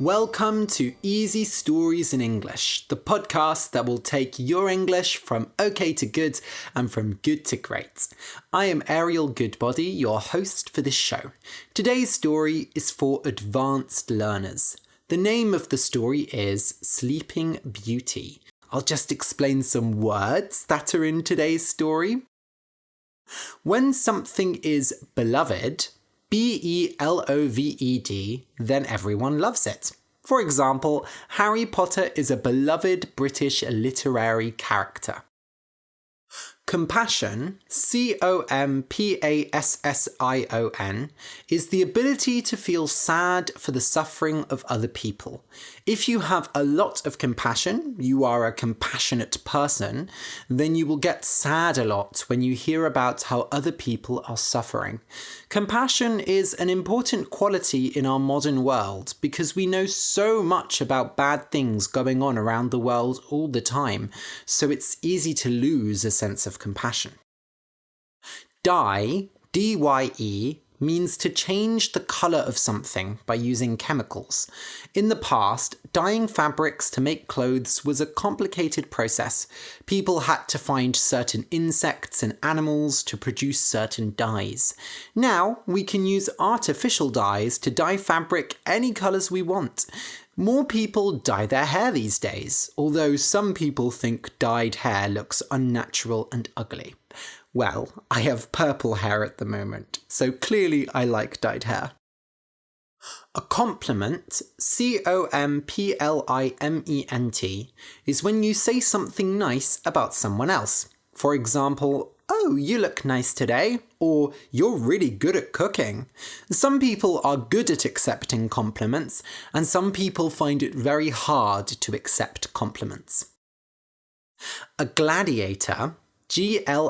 Welcome to Easy Stories in English, the podcast that will take your English from okay to good and from good to great. I am Ariel Goodbody, your host for this show. Today's story is for advanced learners. The name of the story is Sleeping Beauty. I'll just explain some words that are in today's story. When something is beloved, B-E-L-O-V-E-D, then everyone loves it. For example, Harry Potter is a beloved British literary character. Compassion, C-O-M-P-A-S-S-I-O-N, is the ability to feel sad for the suffering of other people. If you have a lot of compassion, you are a compassionate person, then you will get sad a lot when you hear about how other people are suffering. Compassion is an important quality in our modern world because we know so much about bad things going on around the world all the time, so it's easy to lose a sense of compassion. Dye, D-Y-E, means to change the colour of something by using chemicals. In the past, dyeing fabrics to make clothes was a complicated process. People had to find certain insects and animals to produce certain dyes. Now, we can use artificial dyes to dye fabric any colours we want. More people dye their hair these days, although some people think dyed hair looks unnatural and ugly. Well, I have purple hair at the moment, so clearly I like dyed hair. A compliment, C-O-M-P-L-I-M-E-N-T, is when you say something nice about someone else. For example, "Oh, you look nice today," or "You're really good at cooking." Some people are good at accepting compliments, and some people find it very hard to accept compliments. A gladiator, Gladiator,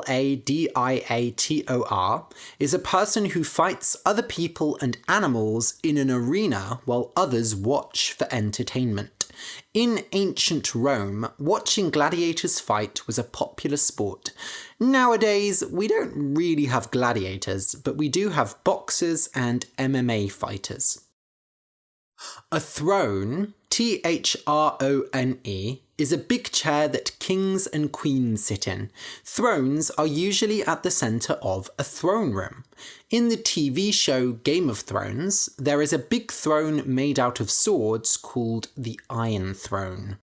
is a person who fights other people and animals in an arena while others watch for entertainment. In ancient Rome, watching gladiators fight was a popular sport. Nowadays, we don't really have gladiators, but we do have boxers and MMA fighters. A throne, Throne, is a big chair that kings and queens sit in. Thrones are usually at the centre of a throne room. In the TV show Game of Thrones, there is a big throne made out of swords called the Iron Throne.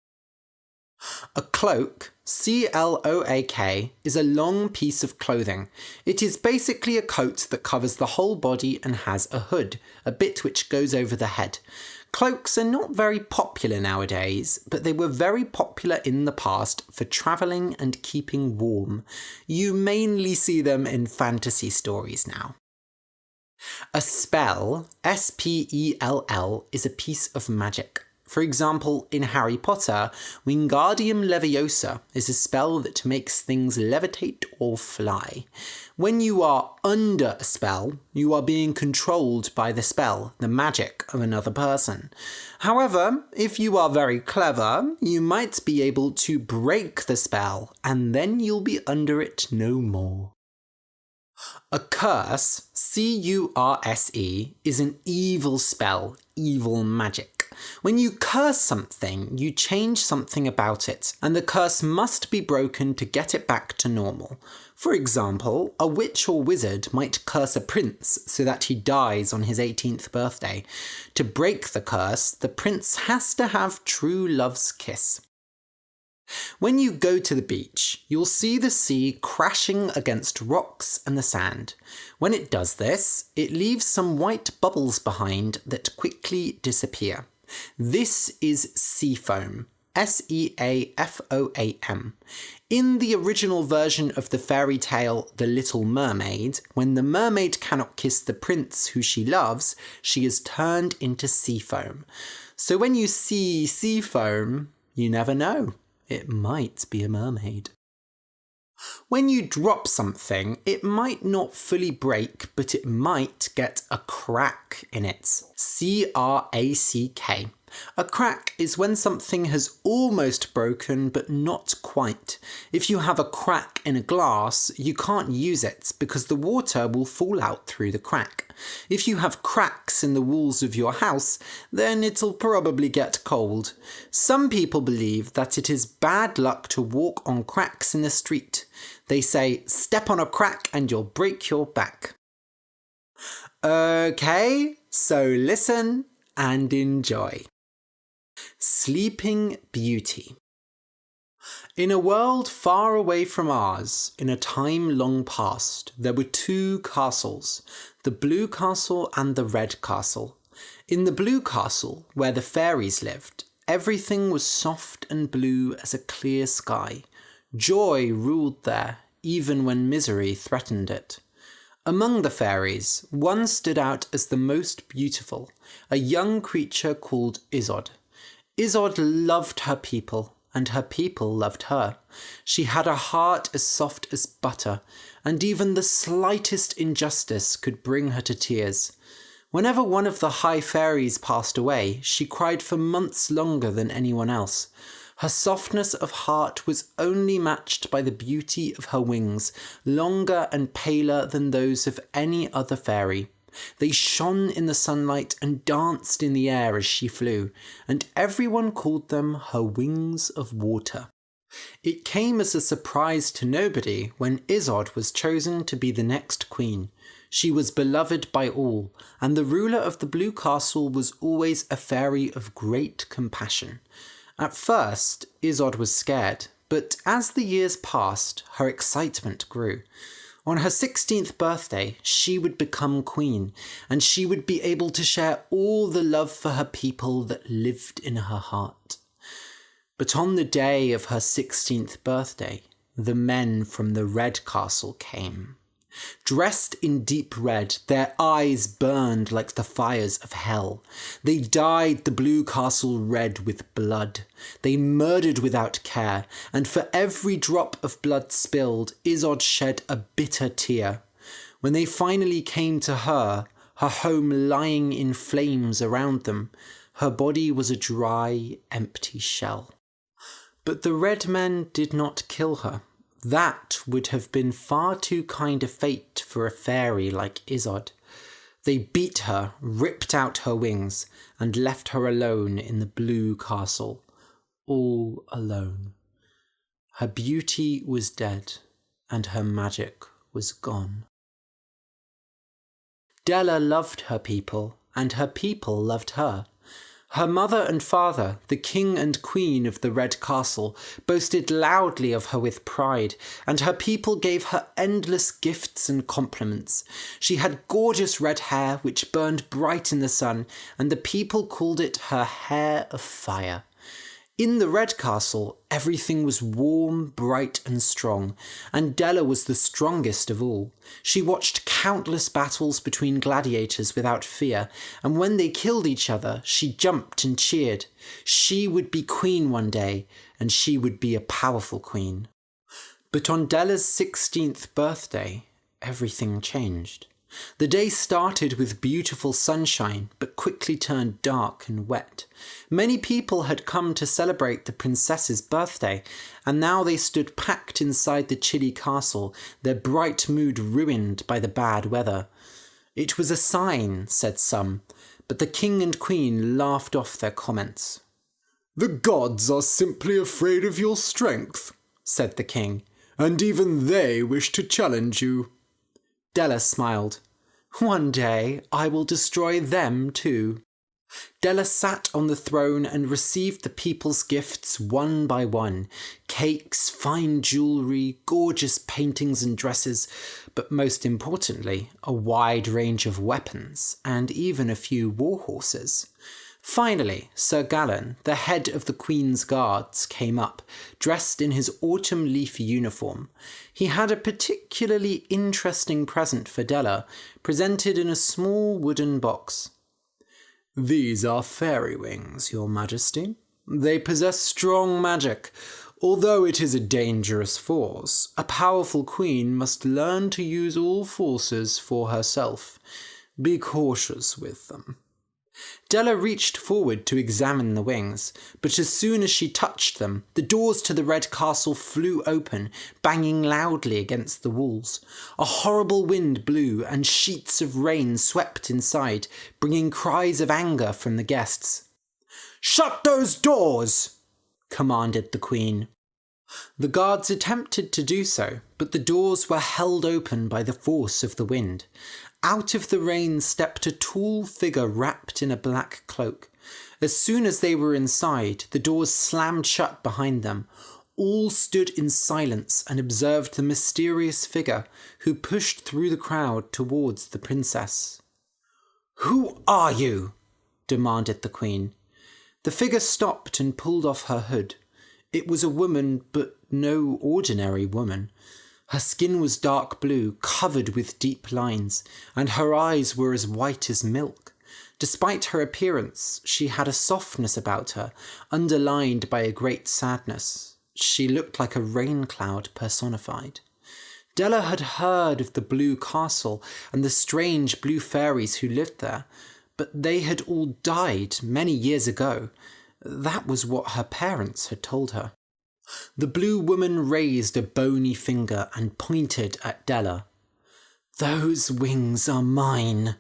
A cloak, C-L-O-A-K, is a long piece of clothing. It is basically a coat that covers the whole body and has a hood, a bit which goes over the head. Cloaks are not very popular nowadays, but they were very popular in the past for travelling and keeping warm. You mainly see them in fantasy stories now. A spell, S-P-E-L-L, is a piece of magic. For example, in Harry Potter, Wingardium Leviosa is a spell that makes things levitate or fly. When you are under a spell, you are being controlled by the spell, the magic of another person. However, if you are very clever, you might be able to break the spell, and then you'll be under it no more. A curse, C-U-R-S-E, is an evil spell, evil magic. When you curse something, you change something about it, and the curse must be broken to get it back to normal. For example, a witch or wizard might curse a prince so that he dies on his 18th birthday. To break the curse, the prince has to have true love's kiss. When you go to the beach, you'll see the sea crashing against rocks and the sand. When it does this, it leaves some white bubbles behind that quickly disappear. This is sea foam, S-E-A-F-O-A-M. In the original version of the fairy tale The Little Mermaid, when the mermaid cannot kiss the prince who she loves, she is turned into sea foam. So when you see sea foam, you never know. It might be a mermaid. When you drop something, it might not fully break, but it might get a crack in it. C-R-A-C-K. A crack is when something has almost broken but not quite. If you have a crack in a glass, you can't use it because the water will fall out through the crack. If you have cracks in the walls of your house, then it'll probably get cold. Some people believe that it is bad luck to walk on cracks in the street. They say, step on a crack and you'll break your back. Okay, so listen and enjoy. Sleeping Beauty. In a world far away from ours, in a time long past, there were two castles, the Blue Castle and the Red Castle. In the Blue Castle, where the fairies lived, everything was soft and blue as a clear sky. Joy ruled there, even when misery threatened it. Among the fairies, one stood out as the most beautiful, a young creature called Isolde. Isolde loved her people, and her people loved her. She had a heart as soft as butter, and even the slightest injustice could bring her to tears. Whenever one of the high fairies passed away, she cried for months longer than anyone else. Her softness of heart was only matched by the beauty of her wings, longer and paler than those of any other fairy. They shone in the sunlight and danced in the air as she flew, and everyone called them her wings of water. It came as a surprise to nobody when Isolde was chosen to be the next queen. She was beloved by all, and the ruler of the Blue Castle was always a fairy of great compassion. At first, Isolde was scared, but as the years passed, her excitement grew. On her 16th birthday, she would become queen, and she would be able to share all the love for her people that lived in her heart. But on the day of her 16th birthday, the men from the Red Castle came. Dressed in deep red, their eyes burned like the fires of hell. They dyed the Blue Castle red with blood. They murdered without care, and for every drop of blood spilled, Isolde shed a bitter tear. When they finally came to her home lying in flames around them, her body was a dry, empty shell. But the red men did not kill her. That would have been far too kind a fate for a fairy like Isolde. They beat her, ripped out her wings, and left her alone in the Blue Castle, all alone. Her beauty was dead, and her magic was gone. Della loved her people, and her people loved her. Her mother and father, the king and queen of the Red Castle, boasted loudly of her with pride, and her people gave her endless gifts and compliments. She had gorgeous red hair which burned bright in the sun, and the people called it her hair of fire. In the Red Castle, everything was warm, bright and strong, and Della was the strongest of all. She watched countless battles between gladiators without fear, and when they killed each other, she jumped and cheered. She would be queen one day, and she would be a powerful queen. But on Della's 16th birthday, everything changed. The day started with beautiful sunshine, but quickly turned dark and wet. Many people had come to celebrate the princess's birthday, and now they stood packed inside the chilly castle, their bright mood ruined by the bad weather. It was a sign, said some, but the king and queen laughed off their comments. "The gods are simply afraid of your strength," said the king, "and even they wish to challenge you." Della smiled. "One day I will destroy them too." Della sat on the throne and received the people's gifts one by one. Cakes, fine jewellery, gorgeous paintings and dresses, but most importantly, a wide range of weapons, and even a few war horses. Finally, Sir Galan, the head of the Queen's Guards, came up, dressed in his autumn leaf uniform. He had a particularly interesting present for Della, presented in a small wooden box. "These are fairy wings, Your Majesty. They possess strong magic. Although it is a dangerous force, a powerful queen must learn to use all forces for herself. Be cautious with them." Della reached forward to examine the wings, but as soon as she touched them, the doors to the red castle flew open, banging loudly against the walls. A horrible wind blew, and sheets of rain swept inside, bringing cries of anger from the guests. "Shut those doors!" commanded the Queen. The guards attempted to do so, but the doors were held open by the force of the wind. Out of the rain stepped a tall figure wrapped in a black cloak. As soon as they were inside, the doors slammed shut behind them. All stood in silence and observed the mysterious figure who pushed through the crowd towards the princess. "Who are you?" demanded the Queen. The figure stopped and pulled off her hood. It was a woman, but no ordinary woman. Her skin was dark blue, covered with deep lines, and her eyes were as white as milk. Despite her appearance, she had a softness about her, underlined by a great sadness. She looked like a rain cloud personified. Della had heard of the Blue Castle and the strange blue fairies who lived there, but they had all died many years ago. That was what her parents had told her. The blue woman raised a bony finger and pointed at Della. "Those wings are mine.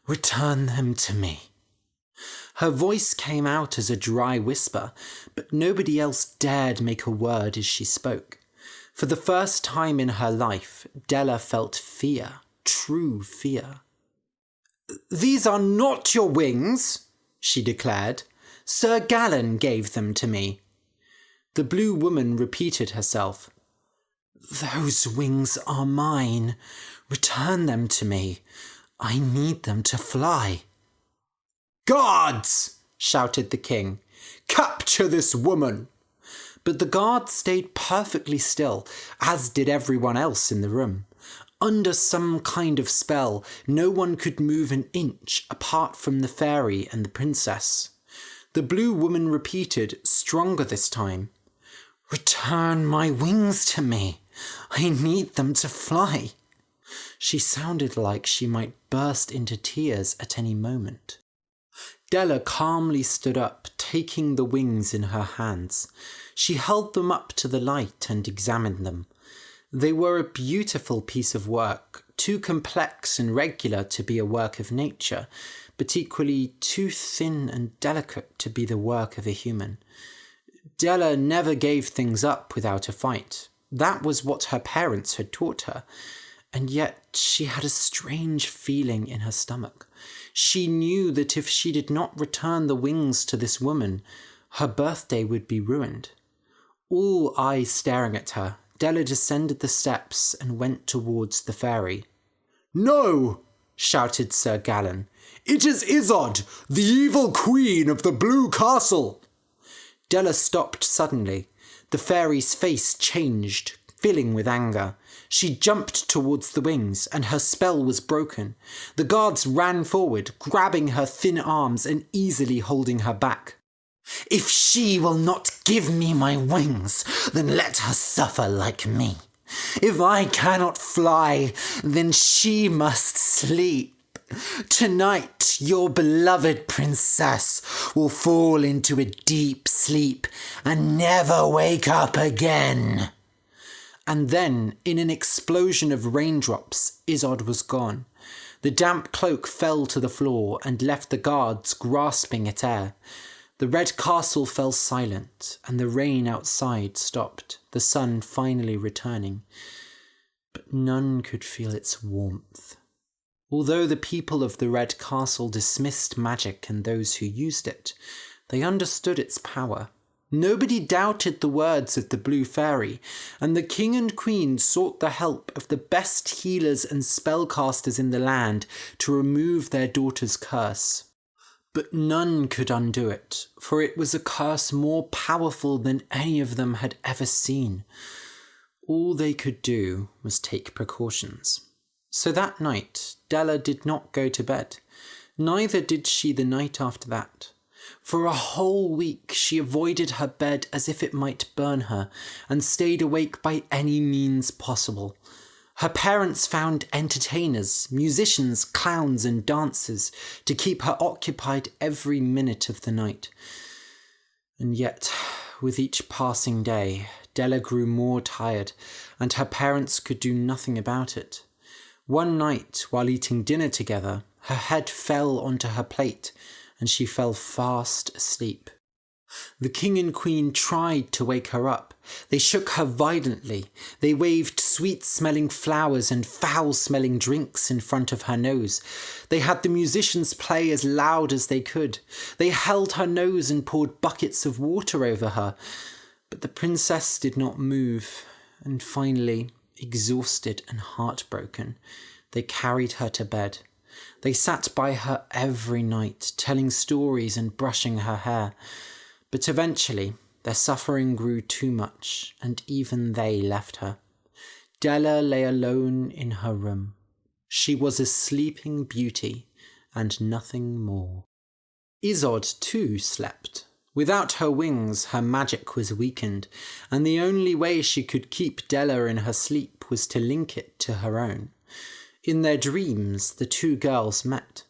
Return them to me." Her voice came out as a dry whisper, but nobody else dared make a word as she spoke. For the first time in her life, Della felt fear, true fear. "These are not your wings," she declared. "Sir Galan gave them to me." The blue woman repeated herself. "Those wings are mine. Return them to me. I need them to fly." "Guards!" shouted the king. "Capture this woman!" But the guards stayed perfectly still, as did everyone else in the room. Under some kind of spell, no one could move an inch apart from the fairy and the princess. The blue woman repeated, stronger this time. "Return my wings to me. I need them to fly." She sounded like she might burst into tears at any moment. Della calmly stood up, taking the wings in her hands. She held them up to the light and examined them. They were a beautiful piece of work, too complex and regular to be a work of nature, but equally too thin and delicate to be the work of a human. Della never gave things up without a fight. That was what her parents had taught her. And yet she had a strange feeling in her stomach. She knew that if she did not return the wings to this woman, her birthday would be ruined. All eyes staring at her, Della descended the steps and went towards the fairy. "No!" shouted Sir Galan. "It is Izod, the evil queen of the Blue Castle!" Della stopped suddenly. The fairy's face changed, filling with anger. She jumped towards the wings, and her spell was broken. The guards ran forward, grabbing her thin arms and easily holding her back. "If she will not give me my wings, then let her suffer like me. If I cannot fly, then she must sleep. Tonight, your beloved princess will fall into a deep sleep and never wake up again." And then, in an explosion of raindrops, Izod was gone. The damp cloak fell to the floor and left the guards grasping at air. The red castle fell silent, and the rain outside stopped, the sun finally returning. But none could feel its warmth. Although the people of the Red Castle dismissed magic and those who used it, they understood its power. Nobody doubted the words of the Blue Fairy, and the king and queen sought the help of the best healers and spellcasters in the land to remove their daughter's curse. But none could undo it, for it was a curse more powerful than any of them had ever seen. All they could do was take precautions. So that night, Della did not go to bed. Neither did she the night after that. For a whole week she avoided her bed as if it might burn her, and stayed awake by any means possible. Her parents found entertainers, musicians, clowns and dancers to keep her occupied every minute of the night. And yet, with each passing day, Della grew more tired, and her parents could do nothing about it. One night, while eating dinner together, her head fell onto her plate, and she fell fast asleep. The king and queen tried to wake her up. They shook her violently. They waved sweet-smelling flowers and foul-smelling drinks in front of her nose. They had the musicians play as loud as they could. They held her nose and poured buckets of water over her. But the princess did not move, and finally, exhausted and heartbroken, they carried her to bed. They sat by her every night, telling stories and brushing her hair. But eventually, their suffering grew too much, and even they left her. Della lay alone in her room. She was a sleeping beauty, and nothing more. Isolde too slept. Without her wings, her magic was weakened, and the only way she could keep Della in her sleep was to link it to her own. In their dreams, the two girls met.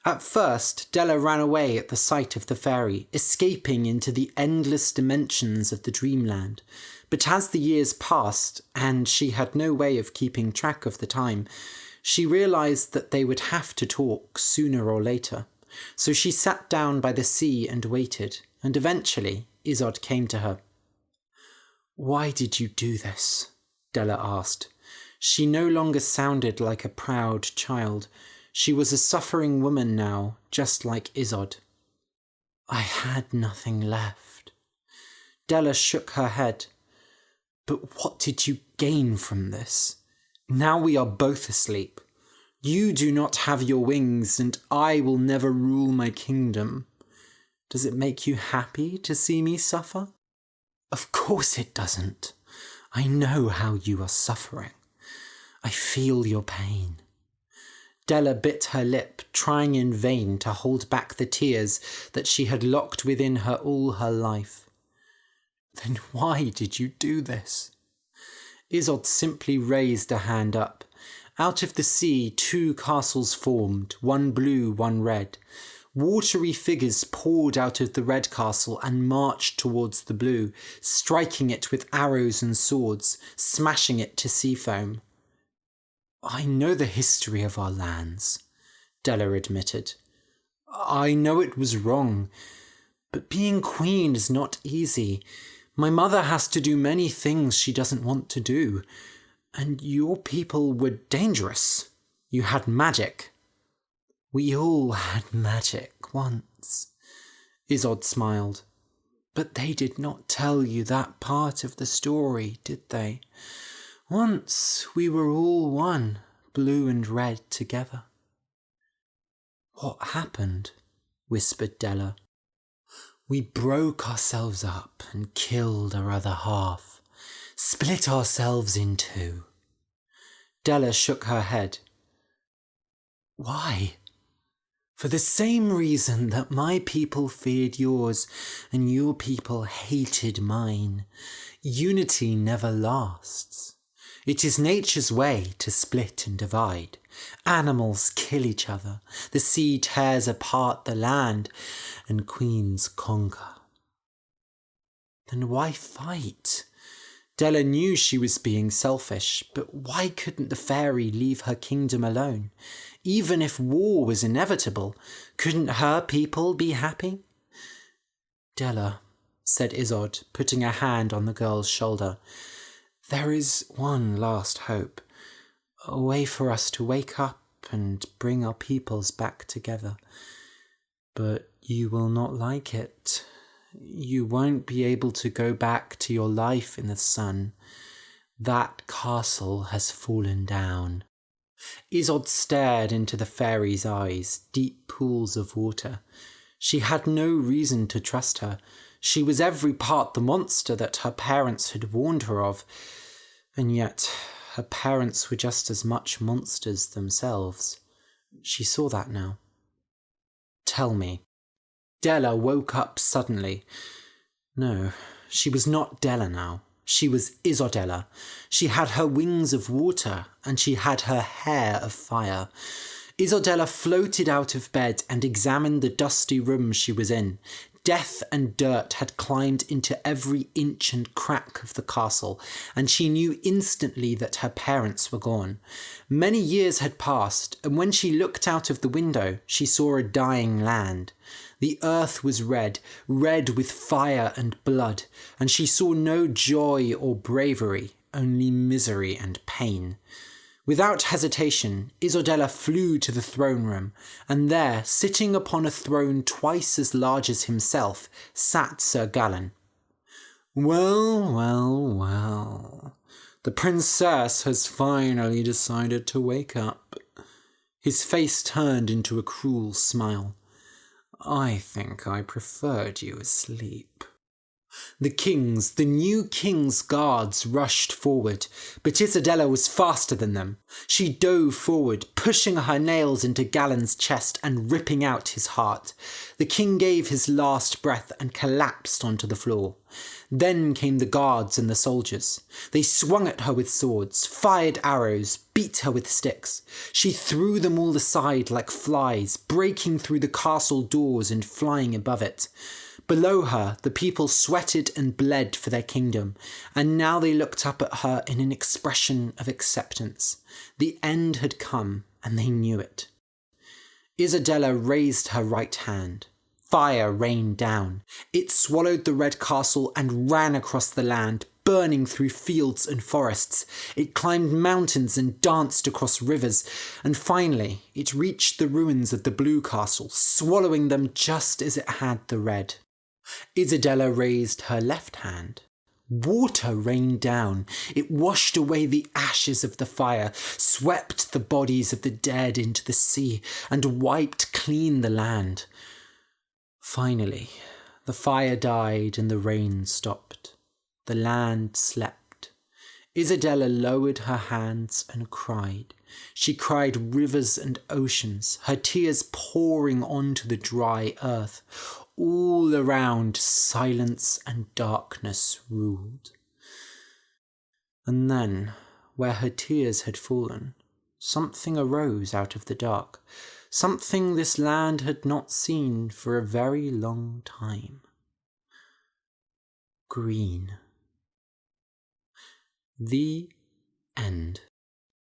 At first, Della ran away at the sight of the fairy, escaping into the endless dimensions of the dreamland. But as the years passed, and she had no way of keeping track of the time, she realised that they would have to talk sooner or later. So she sat down by the sea and waited, and eventually Isolde came to her. "Why did you do this?" Della asked. She no longer sounded like a proud child. She was a suffering woman now, just like Isolde. "I had nothing left." Della shook her head. "But what did you gain from this? Now we are both asleep. You do not have your wings, and I will never rule my kingdom. Does it make you happy to see me suffer?" "Of course it doesn't. I know how you are suffering. I feel your pain." Della bit her lip, trying in vain to hold back the tears that she had locked within her all her life. "Then why did you do this?" Isolde simply raised a hand up. Out of the sea, two castles formed, one blue, one red. Watery figures poured out of the red castle and marched towards the blue, striking it with arrows and swords, smashing it to sea foam. "I know the history of our lands," Della admitted. "I know it was wrong, but being queen is not easy. My mother has to do many things she doesn't want to do, and your people were dangerous. You had magic." "We all had magic once," Isolde smiled. "But they did not tell you that part of the story, did they? Once we were all one, blue and red together." "What happened?" whispered Della. "We broke ourselves up and killed our other half, split ourselves in two." Della shook her head. "Why?" "For the same reason that my people feared yours and your people hated mine. Unity never lasts. It is nature's way to split and divide. Animals kill each other, the sea tears apart the land, and queens conquer." "Then why fight?" Della knew she was being selfish, but why couldn't the fairy leave her kingdom alone? Even if war was inevitable, couldn't her people be happy? "Della," said Isolde, putting a hand on the girl's shoulder, "there is one last hope, a way for us to wake up and bring our peoples back together. But you will not like it. You won't be able to go back to your life in the sun. That castle has fallen down." Isolde stared into the fairy's eyes, deep pools of water. She had no reason to trust her. She was every part the monster that her parents had warned her of. And yet, her parents were just as much monsters themselves. She saw that now. "Tell me." Della woke up suddenly. No, she was not Della now. She was Isodella. She had her wings of water, and she had her hair of fire. Isodella floated out of bed and examined the dusty room she was in. Death and dirt had climbed into every inch and crack of the castle, and she knew instantly that her parents were gone. Many years had passed, and when she looked out of the window, she saw a dying land. The earth was red, red with fire and blood, and she saw no joy or bravery, only misery and pain. Without hesitation, Isodella flew to the throne room, and there, sitting upon a throne twice as large as himself, sat Sir Gawain. "Well, well, well, the princess has finally decided to wake up." His face turned into a cruel smile. "I think I preferred you asleep." The new king's guards rushed forward, but Isodella was faster than them. She dove forward, pushing her nails into Galen's chest and ripping out his heart. The king gave his last breath and collapsed onto the floor. Then came the guards and the soldiers. They swung at her with swords, fired arrows, beat her with sticks. She threw them all aside like flies, breaking through the castle doors and flying above it. Below her, the people sweated and bled for their kingdom, and now they looked up at her in an expression of acceptance. The end had come, and they knew it. Isodella raised her right hand. Fire rained down. It swallowed the red castle and ran across the land, burning through fields and forests. It climbed mountains and danced across rivers, and finally it reached the ruins of the blue castle, swallowing them just as it had the red. Isodella raised her left hand. Water rained down. It washed away the ashes of the fire, swept the bodies of the dead into the sea, and wiped clean the land. Finally, the fire died and the rain stopped. The land slept. Isodella lowered her hands and cried. She cried rivers and oceans, her tears pouring onto the dry earth. All around, silence and darkness ruled. And then, where her tears had fallen, something arose out of the dark, something this land had not seen for a very long time. Green. The end.